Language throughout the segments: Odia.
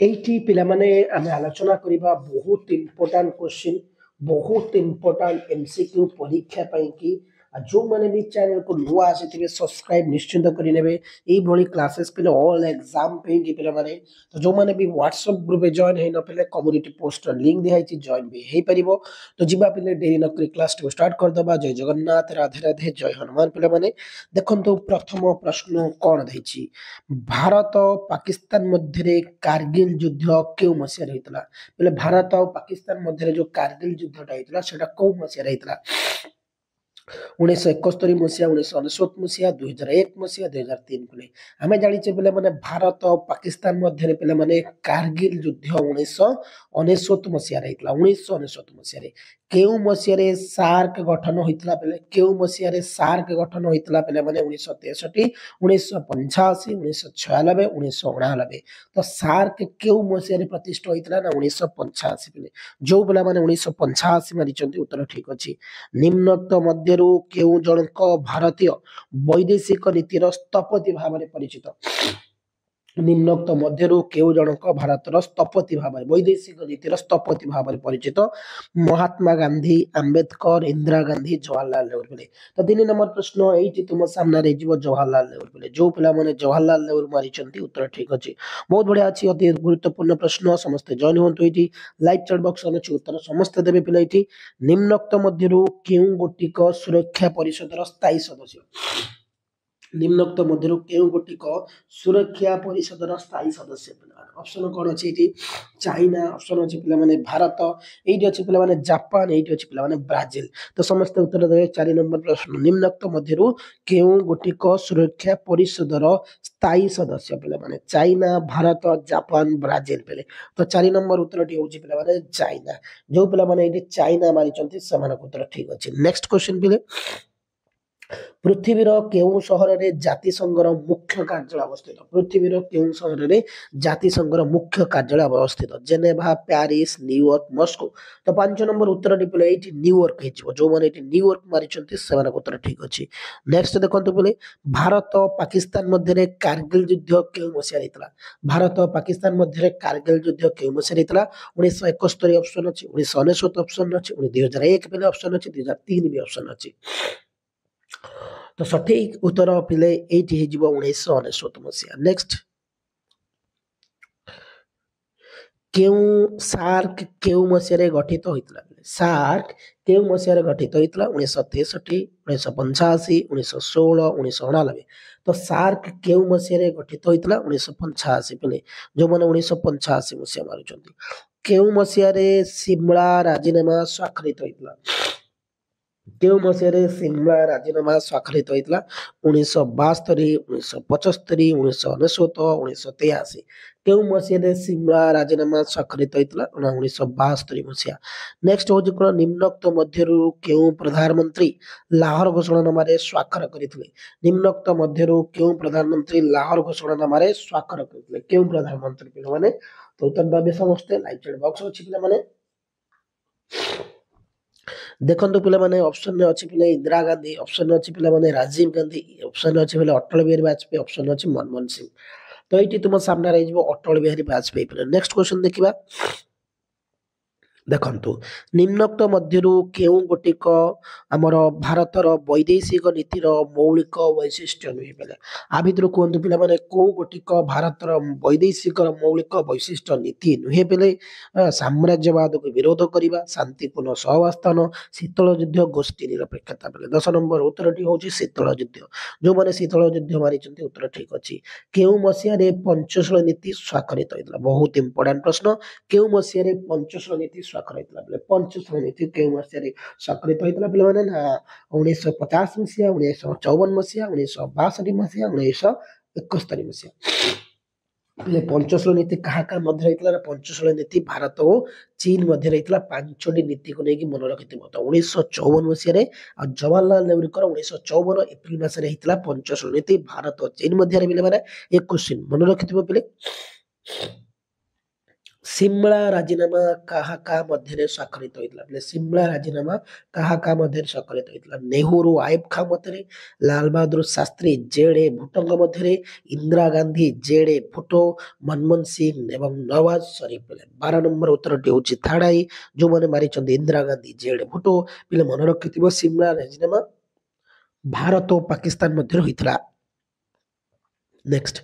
এইটি ପିଲାମାନେ ଆମେ ଆଲୋଚନା କରିବା ବହୁତ ଇମ୍ପୋର୍ଟାଣ୍ଟ କ୍ୱେଶ୍ଚିନ୍ ବହୁତ ଇମ୍ପୋର୍ଟାଣ୍ଟ ଏମସିକ୍ୟୁ ପରୀକ୍ଷା ପାଇଁ କି ଯେଉଁମାନେ ବି ଚ୍ୟାନେଲକୁ ନୂଆ ଆସିଥିବେ ସବସ୍କ୍ରାଇବ ନିଶ୍ଚିନ୍ତ କରିନେବେ ଏଇଭଳି କ୍ଲାसेस ପିଲା ଅଲ୍ ଏକ୍ଜାମ ପାଇଁକି ପିଲାମାନେ ତ ଯେଉଁମାନେ ବି ହ୍ୱାଟ୍ସଆପ୍ ଗ୍ରୁପରେ ଜଏନ୍ ହେଇନଥିଲେ କମ୍ୟୁନିଟି ପୋଷ୍ଟର ଲିଙ୍କ ଦିଆହେଇଛି ଜଏନ୍ ବି ହେଇପାରିବ ତ ଯିବା ପିଲେ ଡେରି ନକରି କ୍ଲାସଟିକୁ ଷ୍ଟାର୍ଟ କରିଦେବା ଜୟ ଜଗନ୍ନାଥ ରାଧେ ରାଧେ ଜୟ ହନୁମାନ ପିଲାମାନେ ଦେଖନ୍ତୁ ପ୍ରଥମ ପ୍ରଶ୍ନ କ'ଣ ଦେଇଛି ଭାରତ ପାକିସ୍ତାନ ମଧ୍ୟରେ କାର୍ଗିଲ ଯୁଦ୍ଧ କେଉଁ ମସିହାରେ ହେଇଥିଲା ବୋଲେ ଭାରତ ଆଉ ପାକିସ୍ତାନ ମଧ୍ୟରେ ଯୋଉ କାର୍ଗିଲ ଯୁଦ୍ଧଟା ହେଇଥିଲା ସେଟା କୋଉ ମସିହାରେ ହେଇଥିଲା 1971 ମସିହା 1999 ମସିହା 2001 ମସିହା 2003 ପିଲେ ଆମେ ଜାଣିଛେ ପିଲାମାନେ ଭାରତ ଆଉ ପାକିସ୍ତାନ ମଧ୍ୟରେ ପିଲାମାନେ କାର୍ଗିଲ ଯୁଦ୍ଧ 1999 ମସିହାରେ ହେଇଥିଲା 1999 ମସିହାରେ କେଉଁ ମସିହାରେ ସାର୍କ ଗଠନ ହୋଇଥିଲା ପିଲେ କେଉଁ ମସିହାରେ ସାର୍କ ଗଠନ ହୋଇଥିଲା ପିଲାମାନେ 1963 1985 1996 1999 ତ ସାର୍କ କେଉଁ ମସିହାରେ ପ୍ରତିଷ୍ଠା ହୋଇଥିଲା ନା 1985 ପିଲେ ଯୋଉ ପିଲାମାନେ 1985 ମାରିଛନ୍ତି ଉତ୍ତର ଠିକ ଅଛି ନିମ୍ନୋକ୍ତ ମଧ୍ୟରୁ କେଉଁ ଜଣଙ୍କ ଭାରତୀୟ ବୈଦେଶିକ ନୀତିର ସ୍ଥପତି ଭାବରେ ପରିଚିତ ନିମ୍ନୋକ୍ତ ମଧ୍ୟରୁ କେଉଁ ଜଣଙ୍କ ଭାରତର ସ୍ଥପତି ଭାବରେ ବୈଦେଶିକ ନୀତିର ସ୍ଥପତି ଭାବରେ ପରିଚିତ ମହାତ୍ମା ଗାନ୍ଧୀ ଆମ୍ବେଦକର ଇନ୍ଦିରା ଗାନ୍ଧୀ ଜବାହରଲାଲ ନେହେରୁ ପିଲେ ତ 3 ନମ୍ବର ପ୍ରଶ୍ନ ଏଇଠି ତୁମ ସାମ୍ନାରେ ଯିବ ଜବାହରଲାଲ ନେହେରୁ ପିଲେ ଯୋଉ ପିଲାମାନେ ଜବାହରଲାଲ ନେହେରୁ ମାରିଛନ୍ତି ଉତ୍ତର ଠିକ ଅଛି ବହୁତ ବଢିଆ ଅଛି ଅତି ଗୁରୁତ୍ୱପୂର୍ଣ୍ଣ ପ୍ରଶ୍ନ ସମସ୍ତେ ଜଏନ୍ ହୁଅନ୍ତୁ ଏଇଠି ଲାଇଭ୍ ଚାଟ୍ ବକ୍ସ ଅଛି ଉତ୍ତର ସମସ୍ତେ ଦେବେ ପିଲା ଏଇଠି ନିମ୍ନୋକ୍ତ ମଧ୍ୟରୁ କେଉଁ ଗୋଟିକ ସୁରକ୍ଷା ପରିଷଦର ସ୍ଥାୟୀ ସଦସ୍ୟ ନିମ୍ନୋକ୍ତ ମଧ୍ୟରୁ କେଉଁ ଗୋଟିକ ସୁରକ୍ଷା ପରିଷଦର ସ୍ଥାୟୀ ସଦସ୍ୟ ପିଲାମାନେ ଅପସନ କ'ଣ ଅଛି ଏଇଠି ଚାଇନା ଅପସନ ଅଛି ପିଲାମାନେ ଭାରତ ଏଇଠି ଅଛି ପିଲାମାନେ ଜାପାନ ଏଇଠି ଅଛି ପିଲାମାନେ ବ୍ରାଜିଲ ତ ସମସ୍ତେ ଉତ୍ତର ଦେବେ 4 ନମ୍ବର ପ୍ରଶ୍ନ ନିମ୍ନୋକ୍ତ ମଧ୍ୟରୁ କେଉଁ ଗୋଟିକ ସୁରକ୍ଷା ପରିଷଦର ସ୍ଥାୟୀ ସଦସ୍ୟ ପିଲାମାନେ ଚାଇନା ଭାରତ ଜାପାନ ବ୍ରାଜିଲ ପିଲେ ତ 4 ନମ୍ବର ଉତ୍ତରଟି ହେଉଛି ପିଲାମାନେ ଚାଇନା ଯୋଉ ପିଲାମାନେ ଏଇଠି ଚାଇନା ମାରିଛନ୍ତି ସେମାନଙ୍କ ଉତ୍ତର ଠିକ ଅଛି ନେକ୍ସଟ କ୍ୱେଶ୍ଚନ ପିଲେ ପୃଥିବୀର କେଉଁ ସହରରେ ଜାତିସଂଘର ମୁଖ୍ୟ କାର୍ଯ୍ୟାଳୟ ଅବସ୍ଥିତ ପୃଥିବୀର କେଉଁ ସହରରେ ଜାତିସଂଘର ମୁଖ୍ୟ କାର୍ଯ୍ୟାଳୟ ଅବସ୍ଥିତ ଜେନେଭା ପ୍ୟାରିସ ନ୍ୟୁୟର୍କ ମସ୍କୋ ତ 5 ନମ୍ବର ଉତ୍ତରଟି ପିଲେ ଏଇଠି ନ୍ୟୁୟର୍କ ହେଇଯିବ ଯୋଉମାନେ ଏଇଠି ନ୍ୟୁୟର୍କ ମାରିଛନ୍ତି ସେମାନଙ୍କ ଉତ୍ତର ଠିକ ଅଛି ନେକ୍ସଟ ଦେଖନ୍ତୁ ପିଲେ ଭାରତ ପାକିସ୍ତାନ ମଧ୍ୟରେ କାର୍ଗିଲ ଯୁଦ୍ଧ କେଉଁ ମସିହାରେ ହେଇଥିଲା ଭାରତ ପାକିସ୍ତାନ ମଧ୍ୟରେ କାର୍ଗିଲ ଯୁଦ୍ଧ କେଉଁ ମସିହାରେ ହେଇଥିଲା 1971 ଅପସନ ଅଛି 1999 ଅପସନ ଅଛି 2001 ପିଲେ ଅପସନ ଅଛି 2003 ବି ଅପସନ ଅଛି ତ ସଠିକ ଉତ୍ତର ପିଲେ ଏଇଠି ହେଇଯିବ 1999 ମସିହା ନେକ୍ସଟ କେଉଁ ସାର୍କ କେଉଁ ମସିହାରେ ଗଠିତ ହୋଇଥିଲା ସାର୍କ କେଉଁ ମସିହାରେ ଗଠିତ ହୋଇଥିଲା 1963 1985 1916 1999 ତ ସାର୍କ କେଉଁ ମସିହାରେ ଗଠିତ ହୋଇଥିଲା 1985 ପିଲେ ଯୋଉମାନେ 1985 ମସିହା ମାରୁଛନ୍ତି କେଉଁ ମସିହାରେ ସିମଳା ରାଜିନାମା ସ୍ୱାକ୍ଷରିତ ହୋଇଥିଲା କେଉଁ ମସିହାରେ ସିମଳା ରାଜିନାମା ସ୍ୱାକ୍ଷରିତ ହୋଇଥିଲା 1972 1975 1999 1983 କେଉଁ ମସିହାରେ ସିମଳା ରାଜିନାମା ସ୍ୱାକ୍ଷରିତ ହୋଇଥିଲା 1972 ମସିହା ନେକ୍ସଟ ହଉଛି କ'ଣ ନିମ୍ନୋକ୍ତ ମଧ୍ୟରୁ କେଉଁ ପ୍ରଧାନମନ୍ତ୍ରୀ ଲାହୋର ଘୋଷଣାନାମାରେ ସ୍ୱାକ୍ଷର କରିଥିଲେ ନିମ୍ନୋକ୍ତ ମଧ୍ୟରୁ କେଉଁ ପ୍ରଧାନମନ୍ତ୍ରୀ ଲାହୋର ଘୋଷଣାନାମାରେ ସ୍ୱାକ୍ଷର କରିଥିଲେ କେଉଁ ପ୍ରଧାନମନ୍ତ୍ରୀ ପିଲାମାନେ ତ ଉତ୍ତର ଦେବେ ସମସ୍ତେ ଲାଇଭ୍ ଚାଟ୍ ବକ୍ସ ଅଛି ପିଲାମାନେ ଦେଖନ୍ତୁ ପିଲାମାନେ ଅପସନରେ ଅଛି ପିଲା ଇନ୍ଦିରା ଗାନ୍ଧୀ ଅପସନରେ ଅଛି ପିଲାମାନେ ରାଜୀବ ଗାନ୍ଧୀ ଅପସନରେ ଅଛି ପିଲା ଅଟଳ ବିହାରୀ ବାଜପେୟୀ ଅପସନରେ ଅଛି ମନମୋହନ ସିଂ ତ ଏଇଠି ତୁମ ସାମ୍ନାରେ ହେଇଯିବ ଅଟଳ ବିହାରୀ ବାଜପେୟୀ ପିଲା ନେକ୍ସଟ କ୍ୱେଶ୍ଚନ ଦେଖିବା ଦେଖନ୍ତୁ ନିମ୍ନୋକ୍ତ ମଧ୍ୟରୁ କେଉଁ ଗୋଟିକ ଆମର ଭାରତର ବୈଦେଶିକ ନୀତିର ମୌଳିକ ବୈଶିଷ୍ଟ୍ୟ ନୁହେଁ ପିଲା ଆ ଭିତରୁ କୁହନ୍ତୁ ପିଲାମାନେ କୋଉ ଗୋଟିକ ଭାରତର ବୈଦେଶିକର ମୌଳିକ ବୈଶିଷ୍ଟ୍ୟ ନୀତି ନୁହେଁ ପିଲେ ସାମ୍ରାଜ୍ୟବାଦକୁ ବିରୋଧ କରିବା ଶାନ୍ତିପୂର୍ଣ୍ଣ ସହାବସ୍ଥାନ ଶୀତଳ ଯୁଦ୍ଧ ଗୋଷ୍ଠୀ ନିରପେକ୍ଷତା ପିଲେ 10 ନମ୍ବର ଉତ୍ତରଟି ହେଉଛି ଶୀତଳ ଯୁଦ୍ଧ ଯୋଉମାନେ ଶୀତଳ ଯୁଦ୍ଧ ମାରିଛନ୍ତି ଉତ୍ତର ଠିକ ଅଛି କେଉଁ ମସିହାରେ ପଞ୍ଚଶୀଳ ନୀତି ସ୍ୱାକ୍ଷରିତ ହୋଇଥିଲା ବହୁତ ଇମ୍ପୋର୍ଟାଣ୍ଟ ପ୍ରଶ୍ନ କେଉଁ ମସିହାରେ ପଞ୍ଚଶୀଳ ନୀତି ସ୍ୱାକ୍ଷର ହେଇଥିଲା ବୋଲେ ପଞ୍ଚଶୀଳ ନୀତି କେଉଁ ମସିହାରେ ସ୍ୱାକ୍ଷରିତ ହେଇଥିଲା ପିଲାମାନେ ନା 1950 ମସିହା 1954 ମସିହା 1962 ମସିହା 1971 ମସିହା ହେଲେ ପଞ୍ଚଶୀଳ ନୀତି କାହା କାହା ମଧ୍ୟରେ ହେଇଥିଲା ନା ପଞ୍ଚଶୀଳ ନୀତି ଭାରତ ଓ ଚୀନ ମଧ୍ୟରେ ହେଇଥିଲା 5ଟି ନୀତିକୁ ନେଇକି ମନେ ରଖିଥିବ ତ 1954 ମସିହାରେ ଆଉ ଜବାହରଲାଲ ନେହେରୁଙ୍କର 1954 ଏପ୍ରିଲ ମାସରେ ହେଇଥିଲା ପଞ୍ଚଶୀଳ ନୀତି ଭାରତ ଓ ଚୀନ ମଧ୍ୟରେ ପିଲାମାନେ ଏ କ୍ୱେଶ୍ଚିନ୍ ମନେ ରଖିଥିବ ପିଲେ ସିମଳା ରାଜିନାମା କାହା କାହା ମଧ୍ୟରେ ସ୍ୱାକ୍ଷରିତ ହୋଇଥିଲା ବୋଲେ ସିମଳା ରାଜିନାମା କାହା କାହା ମଧ୍ୟରେ ସ୍ୱାକ୍ଷରିତ ହୋଇଥିଲା ନେହେରୁ ଆୟୁବ ଖାଁ ମଧ୍ୟରେ ଲାଲ ବାହାଦୁର ଶାସ୍ତ୍ରୀ ଜେଡ୍ ଏ ଭୁଟ୍ଟୋଙ୍କ ମଧ୍ୟରେ ଇନ୍ଦିରା ଗାନ୍ଧୀ ଜେଡ୍ ଏ ଭୁଟ୍ଟୋ ମନମୋହନ ସିଂ ଏବଂ ନୱାଜ ସରିଫ ବୋଲେ 12 ନମ୍ବର ଉତ୍ତରଟି ହେଉଛି ଥାର୍ଡ ଆଇ ଯୋଉମାନେ ମାରିଛନ୍ତି ଇନ୍ଦିରା ଗାନ୍ଧୀ ଜେଡ୍ ଏ ଭୁଟ୍ଟୋ ପିଲେ ମନେ ରଖିଥିବ ସିମଳା ରାଜିନାମା ଭାରତ ଓ ପାକିସ୍ତାନ ମଧ୍ୟରେ ହୋଇଥିଲା। ନେକ୍ସଟ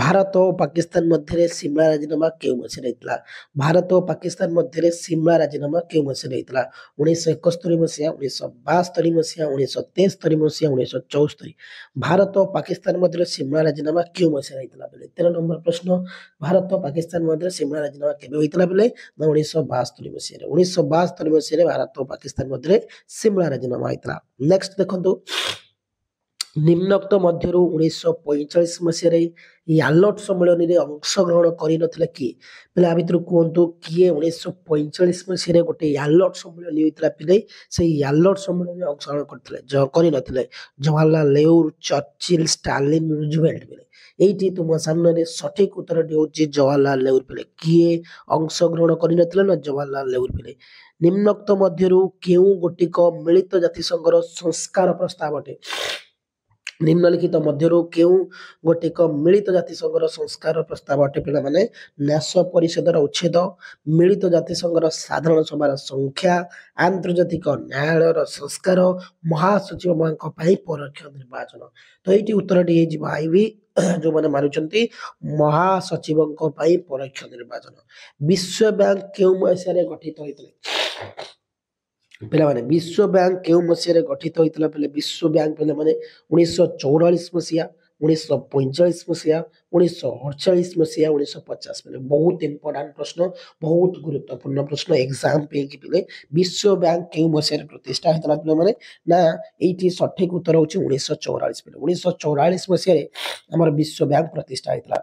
ଭାରତ ଓ ପାକିସ୍ତାନ ମଧ୍ୟରେ ସିମଳା ରାଜିନାମା କେଉଁ ମସିହାରେ ହେଇଥିଲା ଭାରତ ଓ ପାକିସ୍ତାନ ମଧ୍ୟରେ ସିମଳା ରାଜିନାମା କେଉଁ ମସିହାରେ ହେଇଥିଲା 1971 ମସିହା 1972 ମସିହା 1973 ମସିହା 1974 ଭାରତ ଓ ପାକିସ୍ତାନ ମଧ୍ୟରେ ସିମଳା ରାଜିନାମା କେଉଁ ମସିହାରେ ହେଇଥିଲା ବେଲେ 13 ନମ୍ବର ପ୍ରଶ୍ନ ଭାରତ ଓ ପାକିସ୍ତାନ ମଧ୍ୟରେ ସିମଳା ରାଜିନାମା କେବେ ହୋଇଥିଲା ବେଲେ ନା 1972 ମସିହାରେ 1972 ମସିହାରେ ଭାରତ ଓ ପାକିସ୍ତାନ ମଧ୍ୟରେ ସିମଳା ରାଜିନାମା ହେଇଥିଲା। ନେକ୍ସଟ ଦେଖନ୍ତୁ ନିମ୍ନୋକ୍ତ ମଧ୍ୟରୁ 1945 ମସିହାରେ ୟାଲଟ ସମ୍ମିଳନୀରେ ଅଂଶଗ୍ରହଣ କରିନଥିଲେ କିଏ ପିଲା ଭିତରୁ କୁହନ୍ତୁ କିଏ 1945 ମସିହାରେ ଗୋଟେ ୟାଲଟ ସମ୍ମିଳନୀ ହୋଇଥିଲା ପିଲେ ସେଇ ୟାଲଟ ସମ୍ମିଳନୀରେ ଅଂଶଗ୍ରହଣ କରିନଥିଲେ ଜବାହରଲାଲ ନେହେରୁ ଚର୍ଚ୍ଚିଲ ଷ୍ଟାଲିନ ରୁଜଭେଲ୍ଟ ପିଲେ ଏଇଠି ତୁମ ସାମ୍ନାରେ ସଠିକ ଉତ୍ତରଟି ହେଉଛି ଜବାହରଲାଲ ନେହେରୁ ପିଲେ କିଏ ଅଂଶଗ୍ରହଣ କରିନଥିଲେ ନା ଜବାହରଲାଲ ନେହେରୁ ପିଲେ ନିମ୍ନୋକ୍ତ ମଧ୍ୟରୁ କେଉଁ ଗୋଟିକ ମିଳିତ ଜାତିସଂଘର ସଂସ୍କାର ପ୍ରସ୍ତାବ ଅଟେ ନିମ୍ନଲିଖିତ ମଧ୍ୟରୁ କେଉଁ ଗୋଟିକ ମିଳିତ ଜାତିସଂଘର ସଂସ୍କାର ପ୍ରସ୍ତାବ ଅଟେ ପିଲାମାନେ ନ୍ୟାସ ପରିଷଦର ଉଚ୍ଛେଦ ମିଳିତ ଜାତିସଂଘର ସାଧାରଣ ସଭାର ସଂଖ୍ୟା ଆନ୍ତର୍ଜାତିକ ନ୍ୟାୟାଳୟର ସଂସ୍କାର ମହାସଚିବଙ୍କ ପାଇଁ ପରୋକ୍ଷ ନିର୍ବାଚନ ତ ଏଇଠି ଉତ୍ତରଟି ହେଇଯିବ ଆଇବି ଯୋଉମାନେ ମାରୁଛନ୍ତି ମହାସଚିବଙ୍କ ପାଇଁ ପରୋକ୍ଷ ନିର୍ବାଚନ ବିଶ୍ୱ ବ୍ୟାଙ୍କ କେଉଁ ମସିହାରେ ଗଠିତ ହୋଇଥିଲେ ପିଲାମାନେ ବିଶ୍ୱ ବ୍ୟାଙ୍କ କେଉଁ ମସିହାରେ ଗଠିତ ହୋଇଥିଲା ପିଲେ ବିଶ୍ୱ ବ୍ୟାଙ୍କ ପିଲାମାନେ 1944 ମସିହା 1945 ମସିହା 1948 ମସିହା 1950 ପିଲେ ବହୁତ ଇମ୍ପୋର୍ଟାଣ୍ଟ ପ୍ରଶ୍ନ ବହୁତ ଗୁରୁତ୍ୱପୂର୍ଣ୍ଣ ପ୍ରଶ୍ନ ଏକ୍ସାମ ପାଇଁକି ପିଲେ ବିଶ୍ୱ ବ୍ୟାଙ୍କ କେଉଁ ମସିହାରେ ପ୍ରତିଷ୍ଠା ହେଇଥିଲା ପିଲାମାନେ ନା ଏଇଠି ସଠିକ ଉତ୍ତର ହେଉଛି 1944 ପିଲେ 1944 ମସିହାରେ ଆମର ବିଶ୍ୱ ବ୍ୟାଙ୍କ ପ୍ରତିଷ୍ଠା ହେଇଥିଲା।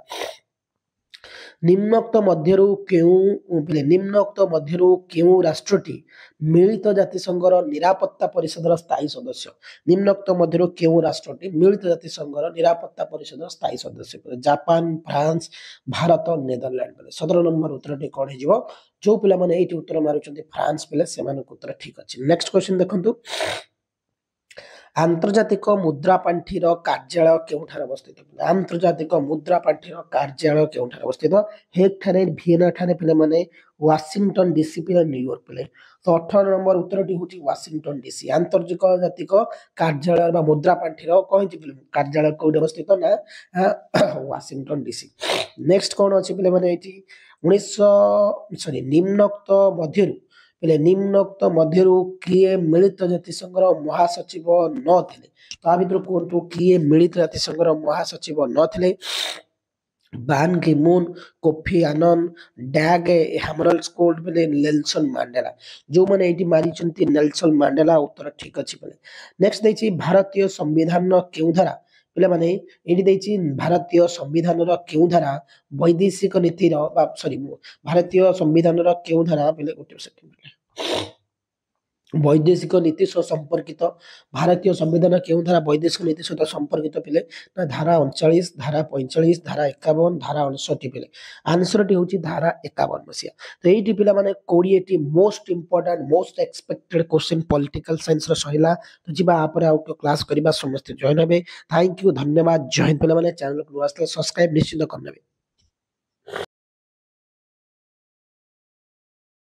ନିମ୍ନୋକ୍ତ ମଧ୍ୟରୁ କେଉଁ ରାଷ୍ଟ୍ରଟି ମିଳିତ ଜାତିସଂଘର ନିରାପତ୍ତା ପରିଷଦର ସ୍ଥାୟୀ ସଦସ୍ୟ ନିମ୍ନୋକ୍ତ ମଧ୍ୟରୁ କେଉଁ ରାଷ୍ଟ୍ରଟି ମିଳିତ ଜାତିସଂଘର ନିରାପତ୍ତା ପରିଷଦର ସ୍ଥାୟୀ ସଦସ୍ୟ ଜାପାନ ଫ୍ରାନ୍ସ ଭାରତ ନେଦରଲ୍ୟାଣ୍ଡ ପିଲେ 17 ନମ୍ବର ଉତ୍ତରଟି କଣ ହେଇଯିବ ଯୋଉ ପିଲାମାନେ ଏଇଠି ଉତ୍ତର ମାରୁଛନ୍ତି ଫ୍ରାନ୍ସ ପିଲେ ସେମାନଙ୍କ ଉତ୍ତର ଠିକ ଅଛି। ନେକ୍ସଟ କ୍ୱେଶ୍ଚନ ଦେଖନ୍ତୁ ଆନ୍ତର୍ଜାତିକ ମୁଦ୍ରା ପାଣ୍ଠିର କାର୍ଯ୍ୟାଳୟ କେଉଁଠାରେ ଅବସ୍ଥିତ ଆନ୍ତର୍ଜାତିକ ମୁଦ୍ରା ପାଣ୍ଠିର କାର୍ଯ୍ୟାଳୟ କେଉଁଠାରେ ଅବସ୍ଥିତ ହେଗ୍ ଠାରେ ଭିଏନା ଠାରେ ପିଲାମାନେ ୱାସିଂଟନ ଡିସି ପିଲା ନ୍ୟୁୟର୍କ ପିଲେ ତ 18 ନମ୍ବର ଉତ୍ତରଟି ହେଉଛି ୱାସିଂଟନ ଡିସି ଆନ୍ତର୍ଜାତିକ କାର୍ଯ୍ୟାଳୟ ବା ମୁଦ୍ରା ପାଣ୍ଠିର କଣ ହେଇଛି ପିଲା କାର୍ଯ୍ୟାଳୟ କୋଉଠି ଅବସ୍ଥିତ ନା ୱାସିଂଟନ ଡିସି। ନେକ୍ସଟ କଣ ଅଛି ପିଲାମାନେ ଏଇଠି ନିମ୍ନୋକ୍ତ ମଧ୍ୟରୁ କିଏ ମିଳିତ ଜାତିସଂଘର ମହାସଚିବ ନଥିଲେ ତା ଭିତରୁ କୁହନ୍ତୁ କିଏ ମିଳିତ ଜାତିସଂଘର ମହାସଚିବ ନଥିଲେ ବାନ୍ କି ମୁନ୍ କୋଫି ଆନନ୍ ଡ୍ୟାଗ ହ୍ୟାମରଲ୍ଡ ବୋଲେ ନେଲସନ ମାଣ୍ଡେଲା ଯୋଉମାନେ ଏଇଠି ମାରିଛନ୍ତି ନେଲସନ ମାଣ୍ଡେଲା ଉତ୍ତର ଠିକ ଅଛି ବୋଲେ। ନେକ୍ସଟ ଦେଇଛି ଭାରତୀୟ ସମ୍ବିଧାନର କେଉଁ ଧାରା ପିଲାମାନେ ଏଇଠି ଦେଇଛି ଭାରତୀୟ ସମ୍ବିଧାନର କେଉଁ ଧାରା ବୈଦେଶିକ ନୀତିର ଭାରତୀୟ ସମ୍ବିଧାନର କେଉଁ ଧାରା ପିଲେ ଗୋଟେ ସେକେଣ୍ଡ ବୈଦେଶିକ ନୀତି ସହ ସମ୍ପର୍କିତ ଭାରତୀୟ ସମ୍ବିଧାନ କେଉଁ ଧାରା ବୈଦେଶିକ ନୀତି ସହିତ ସମ୍ପର୍କିତ ପିଲେ ନା ଧାରା 39 ଧାରା 45 ଧାରା 51 ଧାରା 59 ପିଲେ ଆନ୍ସରଟି ହେଉଛି ଧାରା 51 ମସିହା ତ ଏଇଠି ପିଲାମାନେ 20ଟି most important most expected question political ସାଇନ୍ସର ସରିଲା ତ ଯିବା ଆପରେ ଆଉ କ୍ଲାସ କରିବା ସମସ୍ତେ ଜଏନ୍ ହେବେ ଥ୍ୟାଙ୍କ ୟୁ ଧନ୍ୟବାଦ ଜୟ ହିନ୍ଦ ପିଲାମାନେ ଚ୍ୟାନେଲକୁ ନୂଆ ଆସିଲେ ସବସ୍କ୍ରାଇବ ନିଶ୍ଚିତ କରିନେବେ।